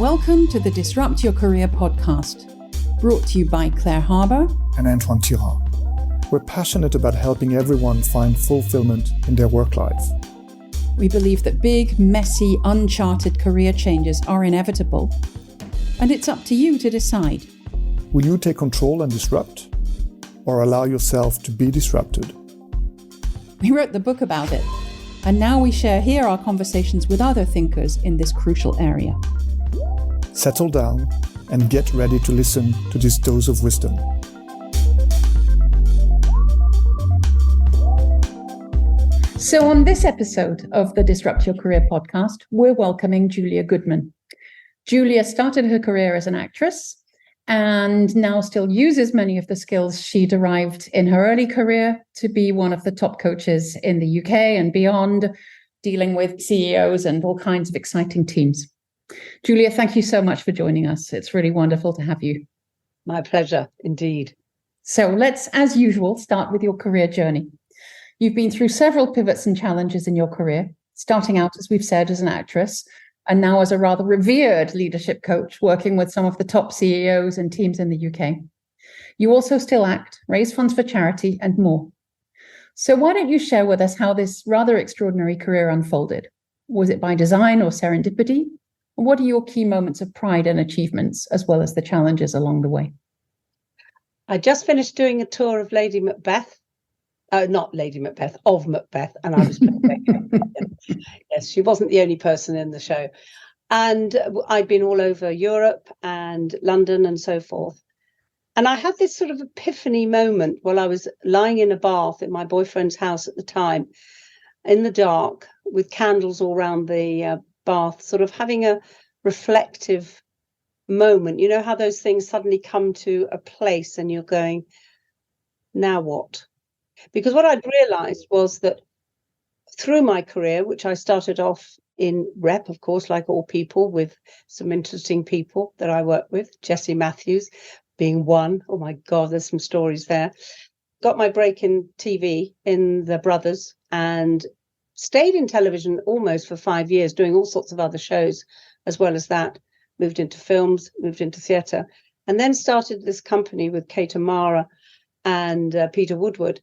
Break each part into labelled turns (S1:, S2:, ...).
S1: Welcome to the Disrupt Your Career podcast, brought to you by Claire Harbour
S2: and Antoine Tirard. We're passionate about helping everyone find fulfillment in their work life.
S1: We believe that big, messy, uncharted career changes are inevitable, and it's up to you to decide.
S2: Will you take control and disrupt, or allow yourself to be disrupted?
S1: We wrote the book about it, and now we share here our conversations with other thinkers in this crucial area.
S2: Settle down and get ready to listen to this dose of wisdom.
S1: So on this episode of the Disrupt Your Career podcast, we're welcoming Julia Goodman. Julia started her career as an actress and now still uses many of the skills she derived in her early career to be one of the top coaches in the UK and beyond, dealing with CEOs and all kinds of exciting teams. Julia, thank you so much for joining us. It's really wonderful to have you.
S3: My pleasure, indeed.
S1: So let's, as usual, start with your career journey. You've been through several pivots and challenges in your career, starting out, as we've said, as an actress, and now as a rather revered leadership coach, working with some of the top CEOs and teams in the UK. You also still act, raise funds for charity, and more. So why don't you share with us how this rather extraordinary career unfolded? Was it by design or serendipity? And what are your key moments of pride and achievements, as well as the challenges along the way?
S3: I just finished doing a tour of Lady Macbeth. Not Lady Macbeth, of Macbeth, and I was yes, she wasn't the only person in the show. And I'd been all over Europe and London and so forth. And I had this sort of epiphany moment while I was lying in a bath in my boyfriend's house at the time, in the dark, with candles all around the bath, sort of having a reflective moment. You know how those things suddenly come to a place and you're going, now what? Because what I'd realized was that through my career, which I started off in rep, of course, like all people, with some interesting people that I work with, Jessie Matthews being one. Oh my God, there's some stories there. Got my break in TV in The Brothers and stayed in television almost for 5 years, doing all sorts of other shows as well as that. Moved into films, moved into theatre, and then started this company with Kate Amara and Peter Woodward.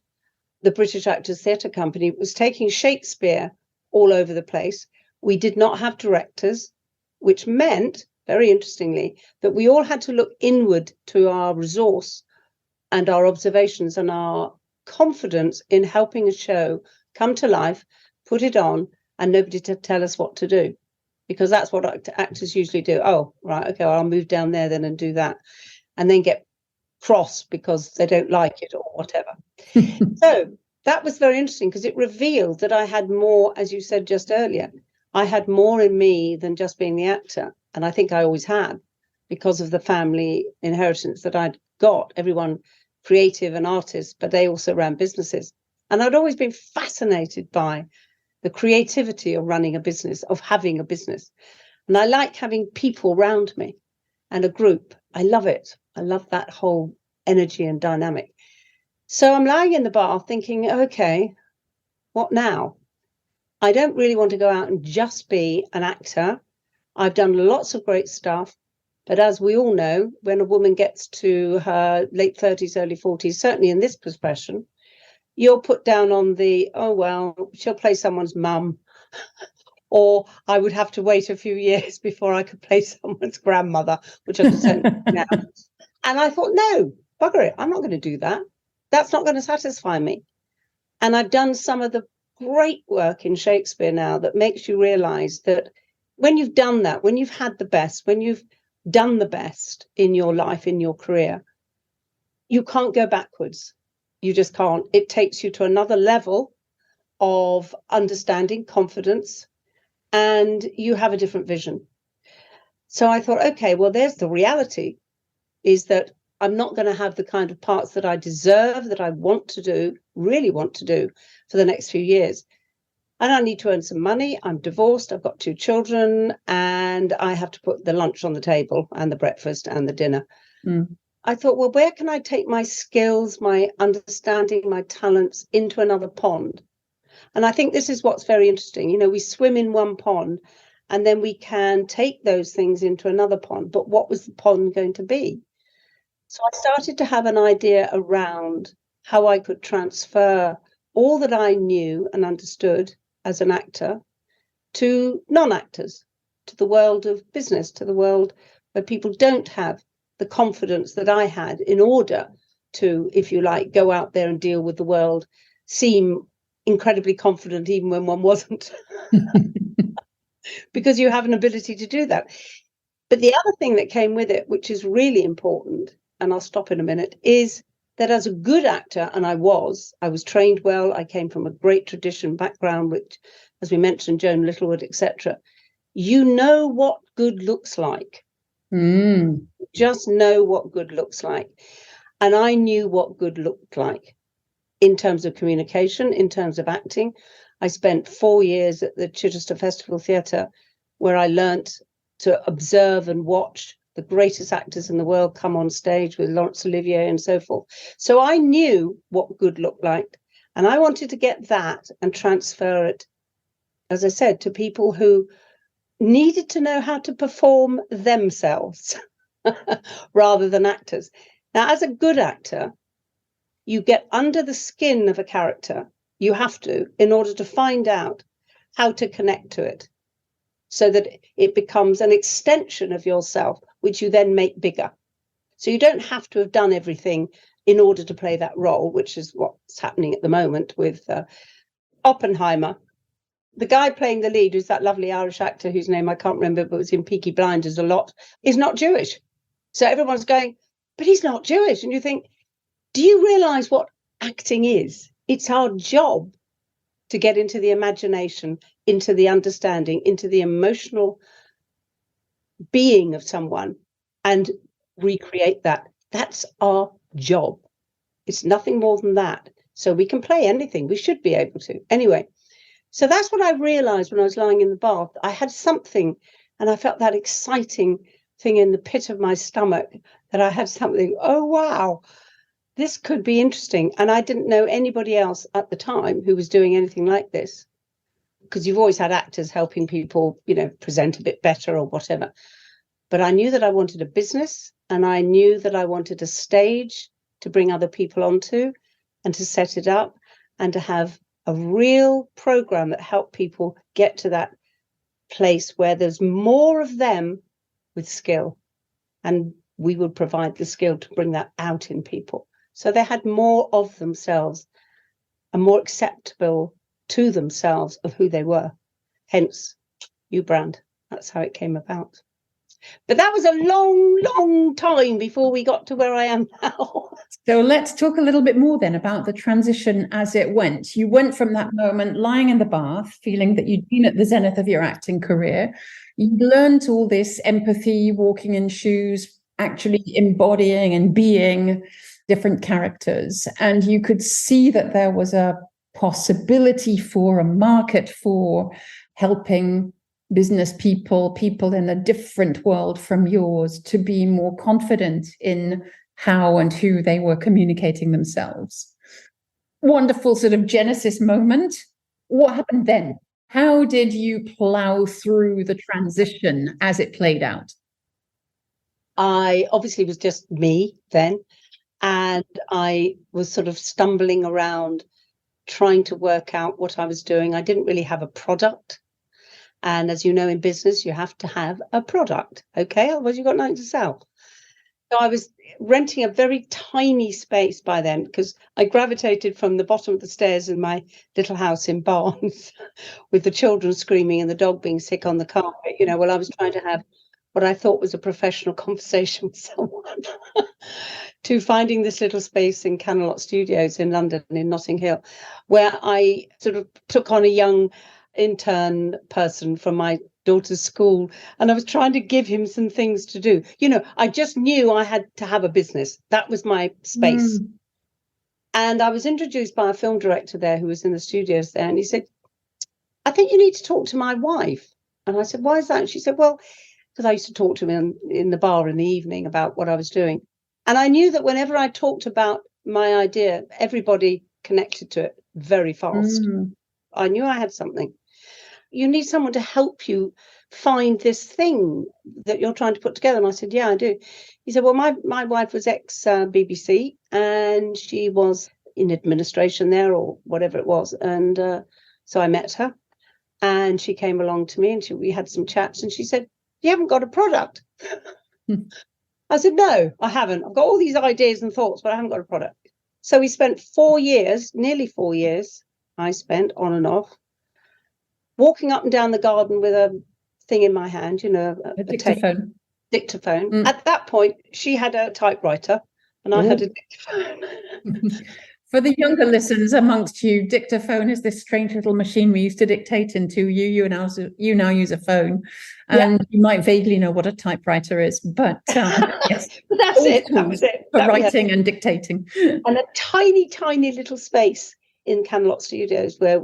S3: The British Actors Theatre Company was taking Shakespeare all over the place. We did not have directors, which meant, very interestingly, that we all had to look inward to our resource and our observations and our confidence in helping a show come to life, put it on, and nobody to tell us what to do. Because that's what actors usually do. Oh, right, okay, well, I'll move down there then and do that. And then get cross because they don't like it or whatever. So that was very interesting because it revealed that I had more, as you said just earlier, I had more in me than just being the actor. And I think I always had because of the family inheritance that I'd got, everyone creative and artists, but they also ran businesses. And I'd always been fascinated by the creativity of running a business, of having a business. And I like having people around me and a group. I love it. I love that whole energy and dynamic. So I'm lying in the bath thinking, okay, what now? I don't really want to go out and just be an actor. I've done lots of great stuff. But as we all know, when a woman gets to her late 30s, early 40s, certainly in this profession, you're put down on the, oh, well, she'll play someone's mum. Or I would have to wait a few years before I could play someone's grandmother, which I could certainly do now. And I thought, no, bugger it, I'm not going to do that. That's not going to satisfy me. And I've done some of the great work in Shakespeare now that makes you realize that when you've done that, when you've had the best, when you've done the best in your life, in your career, you can't go backwards. You just can't. It takes you to another level of understanding, confidence, and you have a different vision. So I thought, okay, well, there's the reality, is that I'm not going to have the kind of parts that I deserve, that I want to do, really want to do for the next few years. And I need to earn some money. I'm divorced. I've got 2 children, and I have to put the lunch on the table and the breakfast and the dinner. I thought, well, where can I take my skills, my understanding, my talents into another pond? And I think this is what's very interesting. You know, we swim in one pond and then we can take those things into another pond. But what was the pond going to be? So I started to have an idea around how I could transfer all that I knew and understood as an actor to non-actors, to the world of business, to the world where people don't have the confidence that I had in order to, if you like, go out there and deal with the world, seem incredibly confident even when one wasn't, because you have an ability to do that. But the other thing that came with it, which is really important, and I'll stop in a minute, is that as a good actor, and I was trained well, I came from a great tradition background, which, as we mentioned, Joan Littlewood, etc., you know what good looks like. You just know what good looks like. And I knew what good looked like in terms of communication, in terms of acting. I spent 4 years at the Chichester Festival Theatre, where I learnt to observe and watch the greatest actors in the world come on stage with Laurence Olivier and so forth. So I knew what good looked like. And I wanted to get that and transfer it, as I said, to people who needed to know how to perform themselves rather than actors. Now, as a good actor, you get under the skin of a character. You have to, in order to find out how to connect to it, so that it becomes an extension of yourself, which you then make bigger. So you don't have to have done everything in order to play that role, which is what's happening at the moment with Oppenheimer. The guy playing the lead, who's that lovely Irish actor whose name I can't remember, but was in Peaky Blinders a lot, is not Jewish. So everyone's going, but he's not Jewish. And you think, do you realise what acting is? It's our job to get into the imagination, into the understanding, into the emotional being of someone and recreate that. That's our job. It's nothing more than that. So we can play anything. We should be able to. Anyway, so that's what I realised when I was lying in the bath. I had something, and I felt that exciting thing in the pit of my stomach, that I had something, oh, wow, this could be interesting. And I didn't know anybody else at the time who was doing anything like this, because you've always had actors helping people, present a bit better or whatever. But I knew that I wanted a business, and I knew that I wanted a stage to bring other people onto and to set it up and to have a real program that helped people get to that place where there's more of them with skill, and we would provide the skill to bring that out in people, so they had more of themselves and more acceptable to themselves of who they were. Hence U-Brand. That's how it came about. But that was a long, long time before we got to where I am now.
S1: So let's talk a little bit more then about the transition as it went. You went from that moment lying in the bath, feeling that you'd been at the zenith of your acting career. You learned all this empathy, walking in shoes, actually embodying and being different characters. And you could see that there was a possibility for a market for helping business people in a different world from yours, to be more confident in how and who they were communicating themselves. Wonderful sort of Genesis moment. What happened then? How did you plow through the transition as it played out?
S3: I obviously was just me then, and I was sort of stumbling around trying to work out what I was doing. I didn't really have a product. And as you know, in business, you have to have a product, okay? Otherwise, you've got nothing to sell. So I was renting a very tiny space by then, because I gravitated from the bottom of the stairs in my little house in Barnes with the children screaming and the dog being sick on the carpet, while I was trying to have what I thought was a professional conversation with someone, to finding this little space in Camelot Studios in London, in Notting Hill, where I sort of took on a young intern person from my daughter's school, and I was trying to give him some things to do. I just knew I had to have a business. That was my space. And I was introduced by a film director there who was in the studios there, and he said, I think you need to talk to my wife. And I said, why is that? And she said, well, because I used to talk to him in the bar in the evening about what I was doing. And I knew that whenever I talked about my idea, everybody connected to it very fast. I knew I had something. you need someone to help you find this thing that you're trying to put together. And I said, yeah, I do. He said, well, my wife was ex-BBC, and she was in administration there or whatever it was. And so I met her, and she came along to me, and we had some chats, and she said, you haven't got a product. I said, no, I haven't. I've got all these ideas and thoughts, but I haven't got a product. So we spent 4 years, nearly 4 years, I spent on and off, walking up and down the garden with a thing in my hand,
S1: a dictaphone.
S3: Dictaphone. At that point, she had a typewriter and I had a dictaphone.
S1: For the younger listeners amongst you, dictaphone is this strange little machine we used to dictate into. You now use a phone, and you might vaguely know what a typewriter is, but yes,
S3: but that's it. That was it.
S1: For writing and dictating.
S3: And a tiny, tiny little space in Camelot Studios where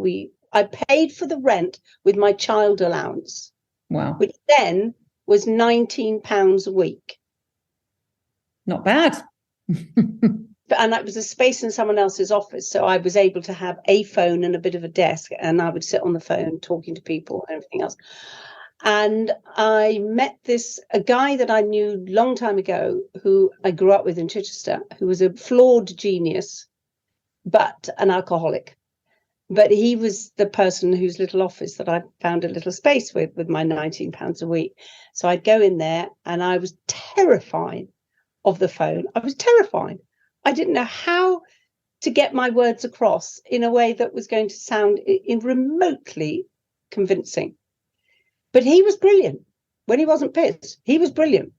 S3: I paid for the rent with my child allowance.
S1: Wow.
S3: Which then was £19 a week.
S1: Not bad.
S3: And that was a space in someone else's office. So I was able to have a phone and a bit of a desk, and I would sit on the phone talking to people and everything else. And I met a guy that I knew a long time ago, who I grew up with in Chichester, who was a flawed genius, but an alcoholic. But he was the person whose little office that I found a little space with my £19 a week. So I'd go in there, and I was terrified of the phone. I was terrified. I didn't know how to get my words across in a way that was going to sound remotely convincing. But he was brilliant. When he wasn't pissed, he was brilliant.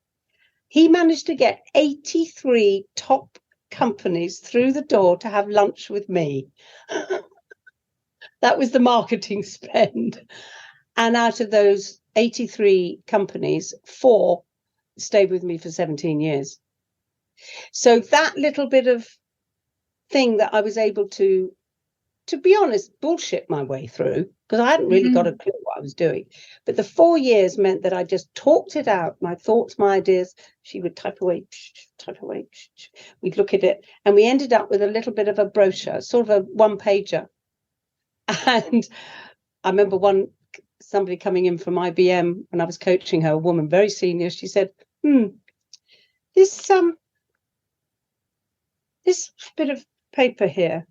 S3: He managed to get 83 top companies through the door to have lunch with me. That was the marketing spend. And out of those 83 companies, 4 stayed with me for 17 years. So that little bit of thing that I was able to be honest, bullshit my way through, because I hadn't really got a clue what I was doing. But the 4 years meant that I just talked it out, my thoughts, my ideas. She would type away. We'd look at it, and we ended up with a little bit of a brochure, sort of a one-pager. And I remember somebody coming in from IBM when I was coaching her, a woman very senior. She said, this bit of paper here,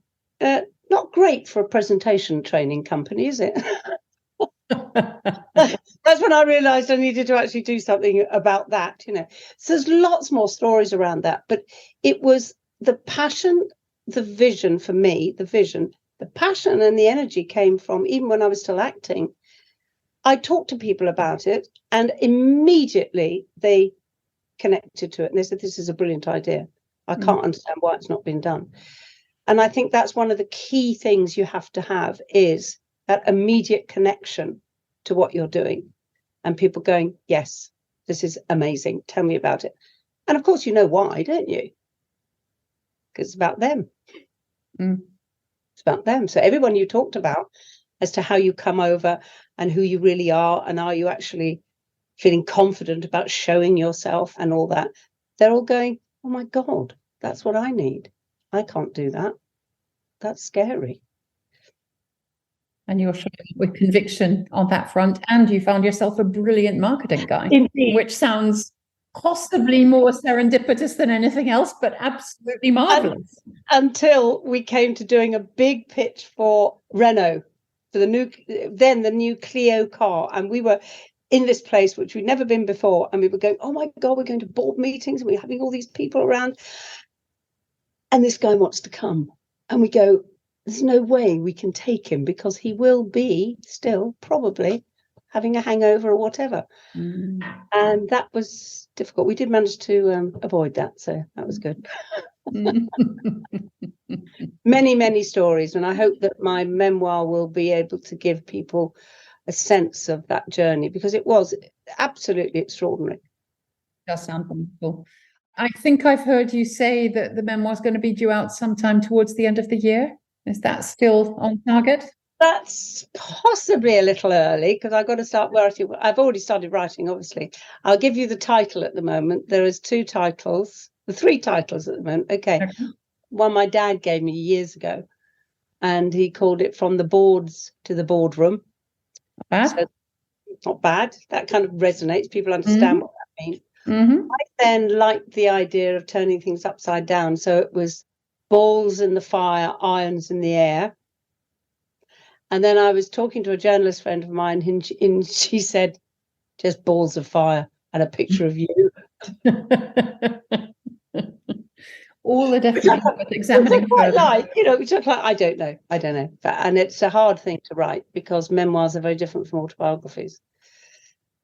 S3: not great for a presentation training company, is it? That's when I realized I needed to actually do something about that, So there's lots more stories around that, but it was the passion, the vision for me, the passion and the energy came from, even when I was still acting, I talked to people about it, and immediately they connected to it. And they said, this is a brilliant idea. I can't understand why it's not been done. And I think that's one of the key things you have to have, is that immediate connection to what you're doing. And people going, yes, this is amazing. Tell me about it. And of course, you know why, don't you? Because it's about them. It's about them. So everyone you talked about as to how you come over and who you really are, and are you actually feeling confident about showing yourself and all that, they're all going, oh my God, that's what I need. I can't do that. That's scary.
S1: And you're showing with conviction on that front, and you found yourself a brilliant marketing guy.
S3: Indeed.
S1: Which sounds possibly more serendipitous than anything else, but absolutely marvelous.
S3: Until we came to doing a big pitch for Renault, for the new Clio car, and we were in this place which we'd never been before, and we were going, oh my God, we're going to board meetings, and we're having all these people around, and this guy wants to come, and we go, there's no way we can take him, because he will be still probably having a hangover or whatever. And that was difficult. We did manage to avoid that, so that was good. Many, many stories, and I hope that my memoir will be able to give people a sense of that journey, because it was absolutely extraordinary.
S1: Does sound wonderful. I think I've heard you say that the memoir is going to be due out sometime towards the end of the year. Is that still on target?
S3: That's possibly a little early, because I've got to start writing. I've already started writing, obviously. I'll give you the title at the moment. There is 3 titles at the moment. Okay. One my dad gave me years ago, and he called it From the Boards to the Boardroom.
S1: Bad.
S3: So not bad. That kind of resonates. People understand what that means.
S1: Mm-hmm.
S3: I then liked the idea of turning things upside down. So it was balls in the fire, irons in the air. And then I was talking to a journalist friend of mine, and she said, just balls of fire and a picture of you.
S1: All the definitions worth examining
S3: Which I quite
S1: further.
S3: like, which I quite, I don't know. And it's a hard thing to write because memoirs are very different from autobiographies.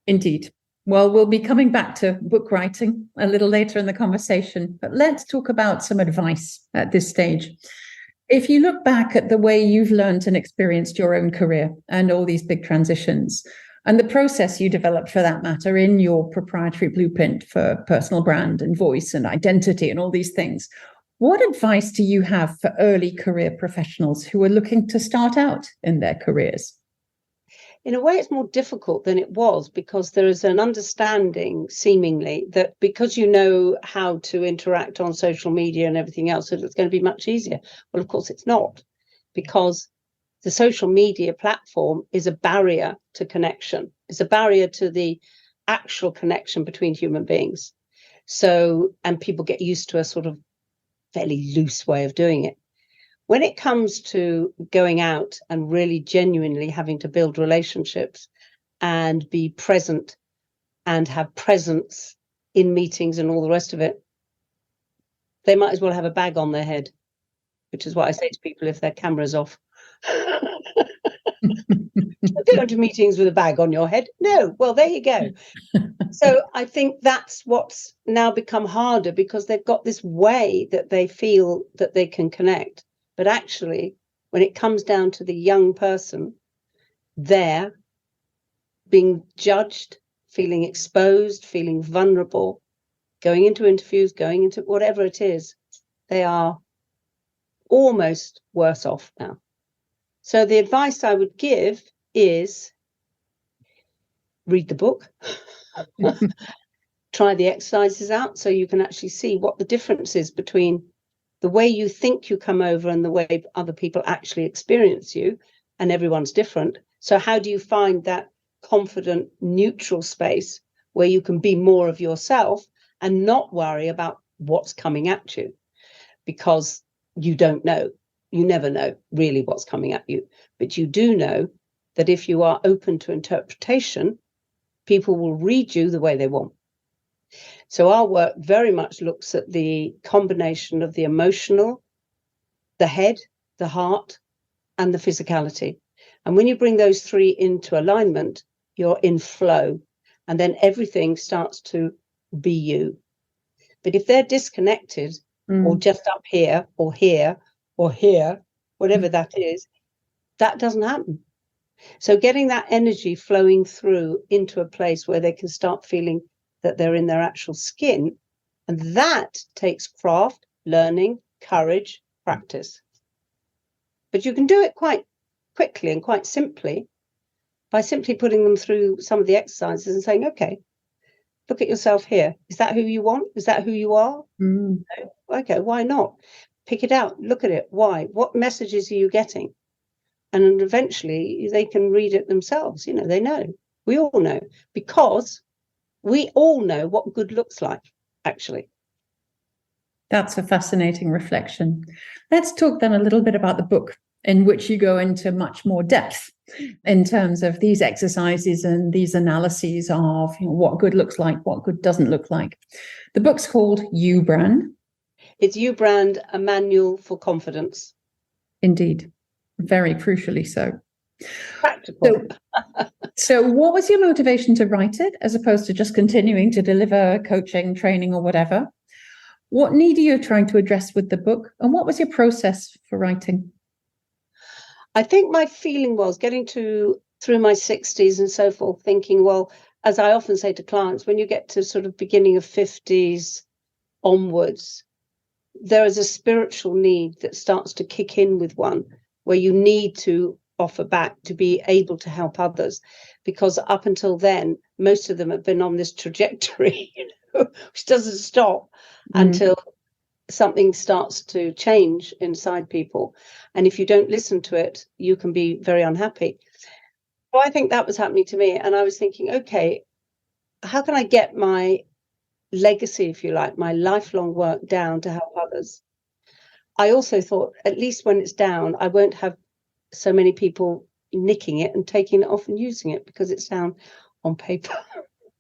S1: Indeed. Well, we'll be coming back to book writing a little later in the conversation, but let's talk about some advice at this stage. If you look back at the way you've learned and experienced your own career and all these big transitions, and the process you developed for that matter in your proprietary blueprint for personal brand and voice and identity and all these things, what advice do you have for early career professionals who are looking to start out in their careers?
S3: In a way, it's more difficult than it was because there is an understanding, seemingly, that because you know how to interact on social media and everything else, that it's going to be much easier. Well, of course, it's not, because the social media platform is a barrier to connection. It's a barrier to the actual connection between human beings. So, and people get used to a sort of fairly loose way of doing it. When it comes to going out and really genuinely having to build relationships and be present and have presence in meetings and all the rest of it, they might as well have a bag on their head, which is what I say to people if their camera's off. Go to meetings with a bag on your head? No. Well, there you go. So I think that's what's now become harder because they've got this way that they feel that they can connect. But actually, when it comes down to the young person, they're being judged, feeling exposed, feeling vulnerable, going into interviews, going into whatever it is, they are almost worse off now. So the advice I would give is read the book, try the exercises out so you can actually see what the difference is between the way you think you come over and the way other people actually experience you, and everyone's different. So how do you find that confident, neutral space where you can be more of yourself and not worry about what's coming at you? Because you don't know. You never know really what's coming at you. But you do know that if you are open to interpretation, people will read you the way they want. So our work very much looks at the combination of the emotional, the head, the heart, and the physicality. And when you bring those three into alignment, you're in flow. And then everything starts to be you. But if they're disconnected or just up here or here or here, whatever that is, that doesn't happen. So getting that energy flowing through into a place where they can start feeling that they're in their actual skin, and that takes craft, learning, courage, practice. But you can do it quite quickly and quite simply by simply putting them through some of the exercises and saying, okay, look at yourself here. Is that who you want? Is that who you are? No? Okay, why not? Pick it out, look at it. Why? What messages are you getting? And eventually they can read it themselves. They know. We all know, because we all know what good looks like, actually.
S1: That's a fascinating reflection. Let's talk then a little bit about the book, in which you go into much more depth in terms of these exercises and these analyses of what good looks like, what good doesn't look like. The book's called You Brand.
S3: It's You Brand, a manual for confidence.
S1: Indeed. Very crucially so.
S3: Practical.
S1: So what was your motivation to write it, as opposed to just continuing to deliver coaching, training, or whatever? What need are you trying to address with the book? And what was your process for writing?
S3: I think my feeling was getting through my 60s and so forth, thinking, well, as I often say to clients, when you get to sort of beginning of 50s onwards, there is a spiritual need that starts to kick in with one, where you need to offer back to be able to help others, because up until then most of them have been on this trajectory which doesn't stop until something starts to change inside people, and if you don't listen to it, you can be very unhappy. So I think that was happening to me. And I was thinking, okay, how can I get my legacy, if you like, my lifelong work down to help others? I also thought, at least when it's down, I won't have so many people nicking it and taking it off and using it because it's down on paper.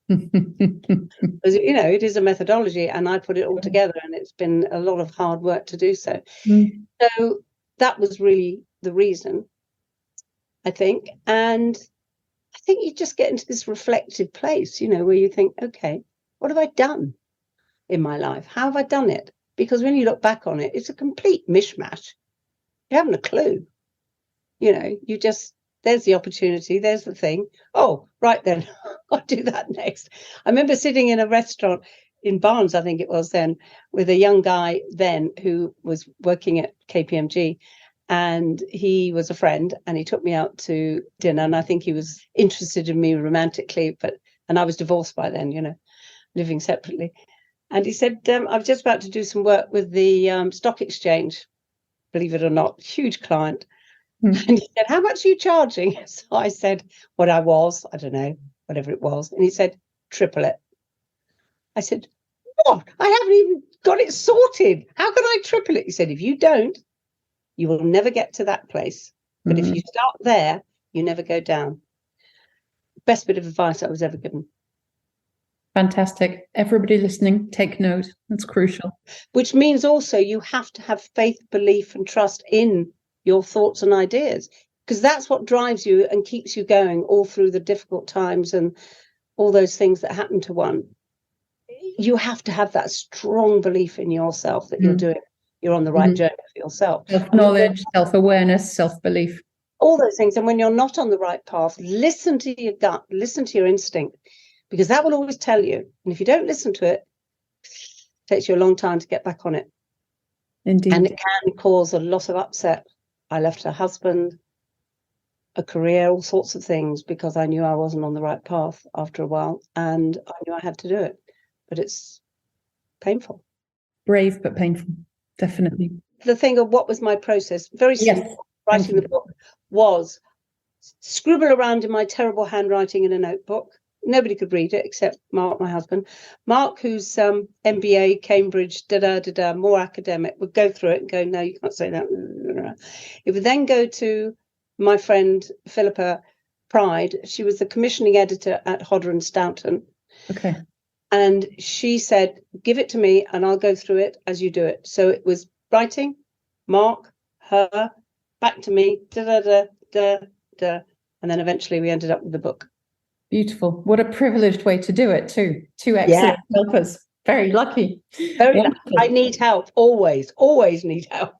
S3: Because, you know, it is a methodology, and I put it all together, and it's been a lot of hard work to do so. So that was really the reason, I think. And I think you just get into this reflective place, you know, where you think, okay, what have I done in my life? How have I done it? Because when you look back on it, it's a complete mishmash. You haven't a clue. You know, you just, there's the opportunity, there's the thing. Oh, right then, I'll do that next. I remember sitting in a restaurant in Barnes, I think it was then, with a young guy then who was working at KPMG, and he was a friend, and he took me out to dinner, and I think he was interested in me romantically, and I was divorced by then, you know, living separately. And he said, I was just about to do some work with the stock exchange, believe it or not, huge client. And he said, how much are you charging? So I said, what I don't know, whatever it was. And he said, triple it. I said, what? I haven't even got it sorted. How can I triple it? He said, if you don't, you will never get to that place. But if you start there, you never go down. Best bit of advice I was ever given.
S1: Fantastic. Everybody listening, take note. That's crucial.
S3: Which means also you have to have faith, belief, and trust in your thoughts and ideas, because that's what drives you and keeps you going all through the difficult times and all those things that happen to one. You have to have that strong belief in yourself that you're on the right journey for yourself.
S1: Self-knowledge, self-awareness, self-belief.
S3: All those things. And when you're not on the right path, listen to your gut, listen to your instinct, because that will always tell you. And if you don't listen to it, it takes you a long time to get back on it.
S1: Indeed.
S3: And it can cause a lot of upset. I left a husband, a career, all sorts of things, because I knew I wasn't on the right path after a while, and I knew I had to do it. But it's painful.
S1: Brave, but painful. Definitely.
S3: The thing of what was my process, very simple.
S1: Yes.
S3: Writing the book was scribble around in my terrible handwriting in a notebook. Nobody could read it except Mark, my husband. Mark, who's MBA, Cambridge, more academic, would go through it and go, no, you can't say that. It would then go to my friend Philippa Pride. She was the commissioning editor at Hodder and Stoughton.
S1: Okay.
S3: And she said, give it to me and I'll go through it as you do it. So it was writing, Mark, her, back to me, and then eventually we ended up with the book.
S1: Beautiful. What a privileged way to do it too. Two excellent helpers. Very lucky.
S3: Very lucky. I need help. Always need help.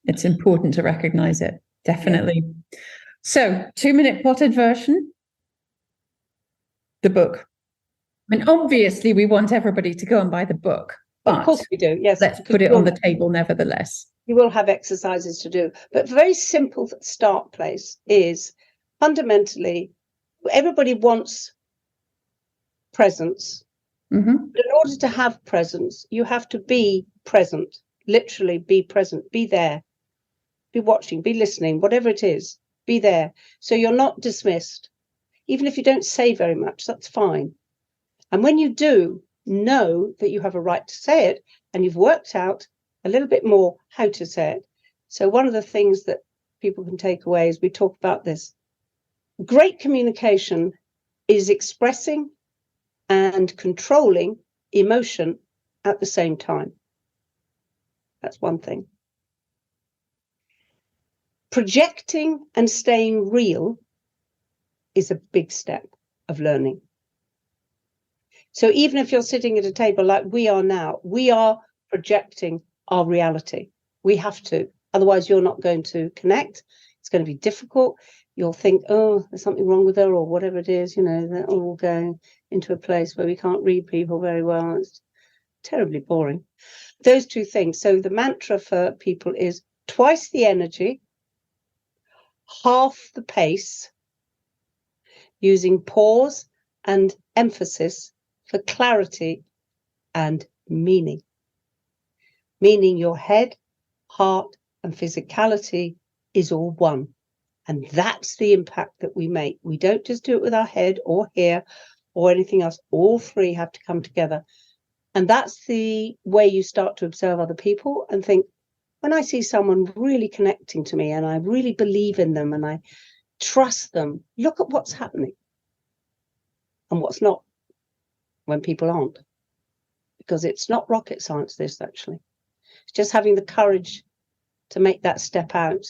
S1: It's important to recognize it. Definitely. Yeah. So 2-minute potted version. The book. I mean, obviously we want everybody to go and buy the book. But
S3: of course we do. Yes.
S1: Let's put it on the table nevertheless.
S3: You will have exercises to do. But a very simple start place is fundamentally, everybody wants presence. But in order to have presence, you have to be present, literally be present, be there, be watching, be listening, whatever it is, be there. So you're not dismissed. Even if you don't say very much, that's fine. And when you do, know that you have a right to say it, and you've worked out a little bit more how to say it. So one of the things that people can take away is we talk about this. Great communication is expressing and controlling emotion at the same time. That's one thing. Projecting and staying real is a big step of learning. So even if you're sitting at a table like we are now, we are projecting our reality. We have to. Otherwise, you're not going to connect. It's going to be difficult. You'll think, oh, there's something wrong with her or whatever it is. You know, they're all going into a place where we can't read people very well. It's terribly boring. Those two things. So the mantra for people is twice the energy, half the pace, using pause and emphasis for clarity and meaning. Meaning your head, heart, and physicality is all one. And that's the impact that we make. We don't just do it with our head or hair or anything else. All three have to come together. And that's the way you start to observe other people and think, when I see someone really connecting to me and I really believe in them and I trust them, look at what's happening and what's not when people aren't. Because it's not rocket science, this actually. It's just having the courage to make that step out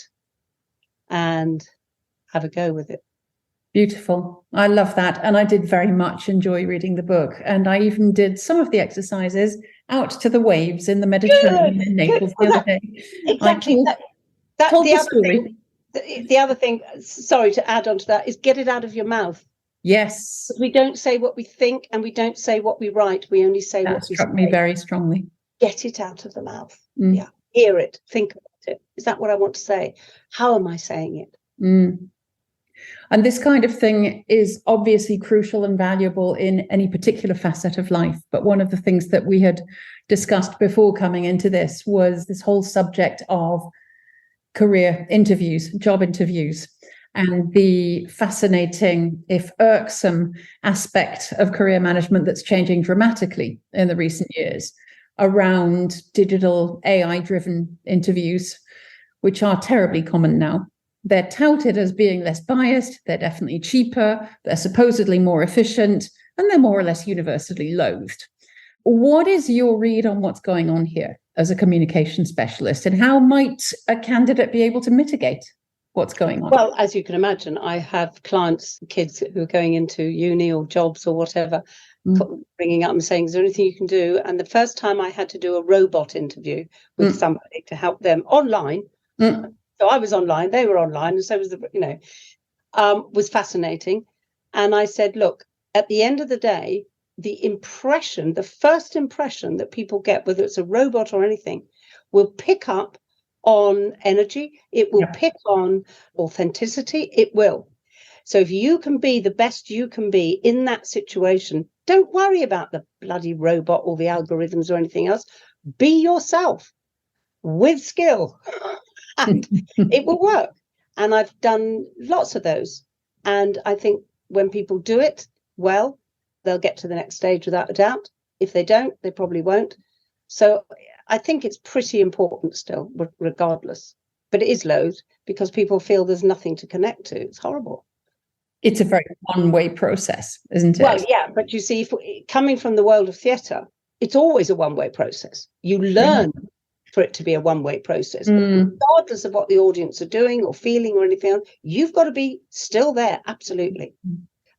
S3: and have a go with it.
S1: Beautiful. I love that. And I did very much enjoy reading the book. And I even did some of the exercises out to the waves in the Mediterranean in Naples the other day.
S3: Exactly.
S1: Told the story.
S3: The other thing, sorry to add on to that, is get it out of your mouth.
S1: Yes.
S3: We don't say what we think and we don't say what we write. We only say what we say.
S1: That struck me very strongly.
S3: Get it out of the mouth. Yeah. Hear it. Think about it. Is that what I want to say? How am I saying it?
S1: And this kind of thing is obviously crucial and valuable in any particular facet of life. But one of the things that we had discussed before coming into this was this whole subject of career interviews, job interviews, and the fascinating, if irksome, aspect of career management that's changing dramatically in the recent years around digital AI-driven interviews, which are terribly common now. They're touted as being less biased, they're definitely cheaper, they're supposedly more efficient, and they're more or less universally loathed. What is your read on what's going on here as a communication specialist, and how might a candidate be able to mitigate what's going on?
S3: Well, as you can imagine, I have clients, kids who are going into uni or jobs or whatever, bringing up and saying, is there anything you can do? And the first time I had to do a robot interview with somebody to help them online, so I was online, they were online, and so was was fascinating. And I said, look, at the end of the day, the first impression that people get, whether it's a robot or anything, will pick up on energy. It will pick on authenticity. It will. So if you can be the best you can be in that situation, don't worry about the bloody robot or the algorithms or anything else. Be yourself with skill. And it will work. And I've done lots of those. And I think when people do it well, they'll get to the next stage without a doubt. If they don't, they probably won't. So I think it's pretty important still, regardless. But it is loathed because people feel there's nothing to connect to. It's horrible.
S1: It's a very one-way process, isn't it?
S3: Well, yeah, but you see, coming from the world of theatre, it's always a one-way process. You learn for it to be a one-way process. Regardless of what the audience are doing or feeling or anything else, you've got to be still there, absolutely.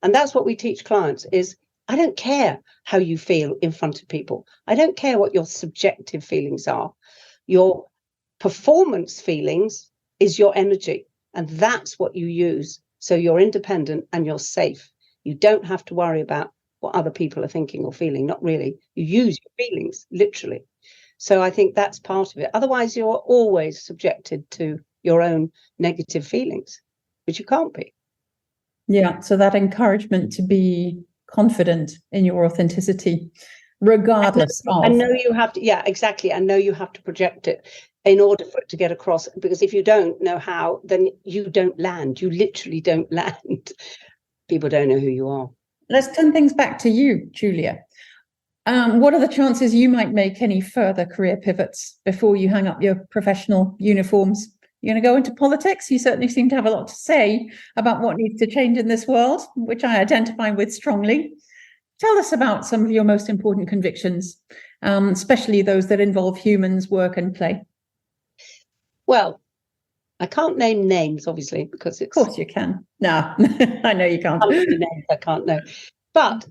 S3: And that's what we teach clients is, I don't care how you feel in front of people. I don't care what your subjective feelings are. Your performance feelings is your energy, and that's what you use. So you're independent and you're safe. You don't have to worry about what other people are thinking or feeling, not really. You use your feelings, literally. So I think that's part of it. Otherwise, you're always subjected to your own negative feelings, which you can't be.
S1: Yeah. So that encouragement to be confident in your authenticity, regardless of.
S3: I know you have to. Yeah, exactly. I know you have to project it in order for it to get across. Because if you don't know how, then you don't land. You literally don't land. People don't know who you are.
S1: Let's turn things back to you, Julia. What are the chances you might make any further career pivots before you hang up your professional uniforms? You're going to go into politics? You certainly seem to have a lot to say about what needs to change in this world, which I identify with strongly. Tell us about some of your most important convictions, especially those that involve humans, work and play.
S3: Well, I can't name names, obviously, because it's...
S1: Of course you can. No, I know you can't.
S3: I can't know. But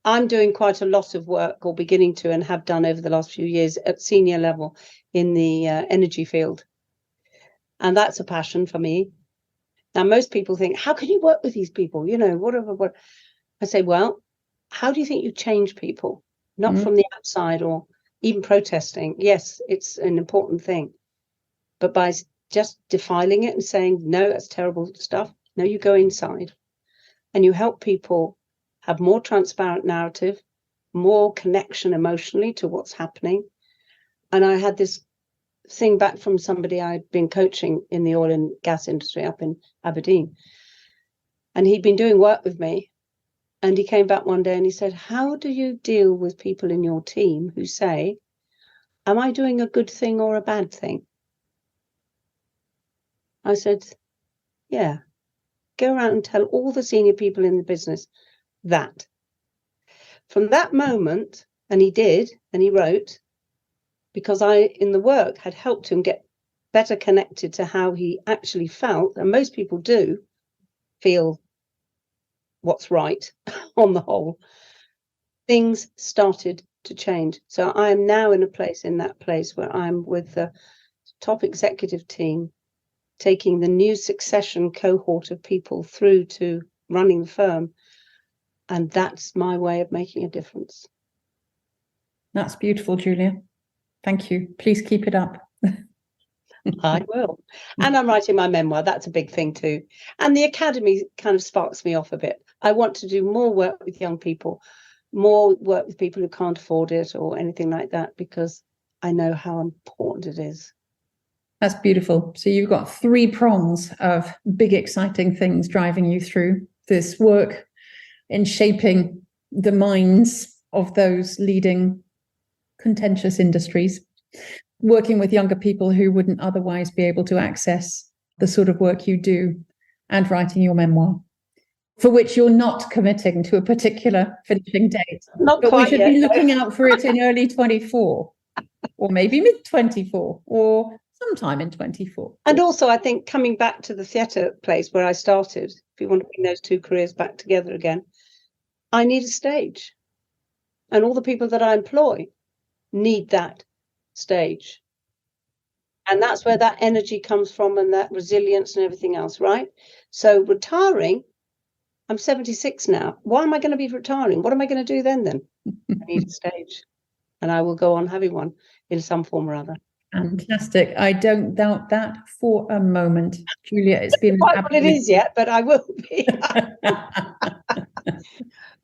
S3: I'm doing quite a lot of work, or beginning to, and have done over the last few years at senior level in the energy field. And that's a passion for me. Now, most people think, how can you work with these people? You know, whatever. I say, well, how do you think you change people? Not from the outside or even protesting. Yes, it's an important thing. But by just defiling it and saying, no, that's terrible stuff. No, you go inside and you help people have more transparent narrative, more connection emotionally to what's happening. And I had this thing back from somebody I'd been coaching in the oil and gas industry up in Aberdeen. And he'd been doing work with me. And he came back one day and he said, how do you deal with people in your team who say, am I doing a good thing or a bad thing? I said, yeah, go around and tell all the senior people in the business that. From that moment, and he did, and he wrote, because I, in the work, had helped him get better connected to how he actually felt. And most people do feel what's right on the whole. Things started to change. So I am now in that place where I'm with the top executive team, taking the new succession cohort of people through to running the firm. And that's my way of making a difference.
S1: That's beautiful, Julia. Thank you. Please keep it up.
S3: I will. And I'm writing my memoir. That's a big thing too. And the academy kind of sparks me off a bit. I want to do more work with young people, more work with people who can't afford it or anything like that, because I know how important it is.
S1: That's beautiful. So you've got 3 prongs of big, exciting things driving you through this work in shaping the minds of those leading contentious industries, working with younger people who wouldn't otherwise be able to access the sort of work you do, and writing your memoir, for which you're not committing to a particular finishing date.
S3: Not
S1: but
S3: quite
S1: we should
S3: yet,
S1: be
S3: no.
S1: looking out for it in early 24, or maybe mid 24, or sometime in 24.
S3: And also, I think coming back to the theatre place where I started, if you want to bring those 2 careers back together again, I need a stage. And all the people that I employ need that stage. And that's where that energy comes from, and that resilience and everything else, right? So retiring, I'm 76 now. Why am I going to be retiring? What am I going to do then? I need a stage. And I will go on having one in some form or other.
S1: Fantastic. I don't doubt that for a moment. Julia, it's been
S3: quite what it is yet, but I will be.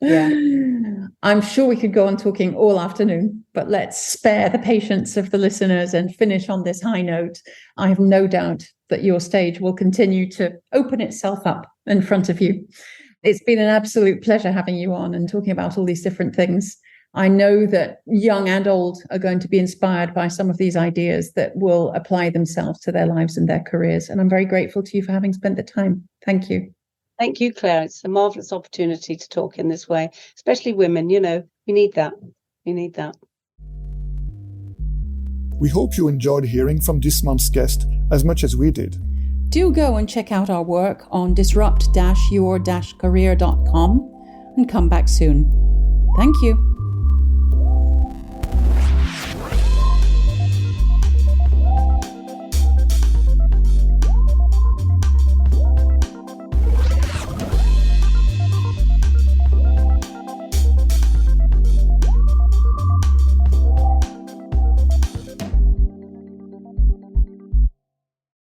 S3: Yeah.
S1: I'm sure we could go on talking all afternoon, but let's spare the patience of the listeners and finish on this high note. I have no doubt that your stage will continue to open itself up in front of you. It's been an absolute pleasure having you on and talking about all these different things. I know that young and old are going to be inspired by some of these ideas that will apply themselves to their lives and their careers. And I'm very grateful to you for having spent the time. Thank you.
S3: Thank you, Claire. It's a marvellous opportunity to talk in this way, especially women. You know, we need that. We need that.
S2: We hope you enjoyed hearing from this month's guest as much as we did.
S1: Do go and check out our work on disrupt-your-career.com and come back soon. Thank you.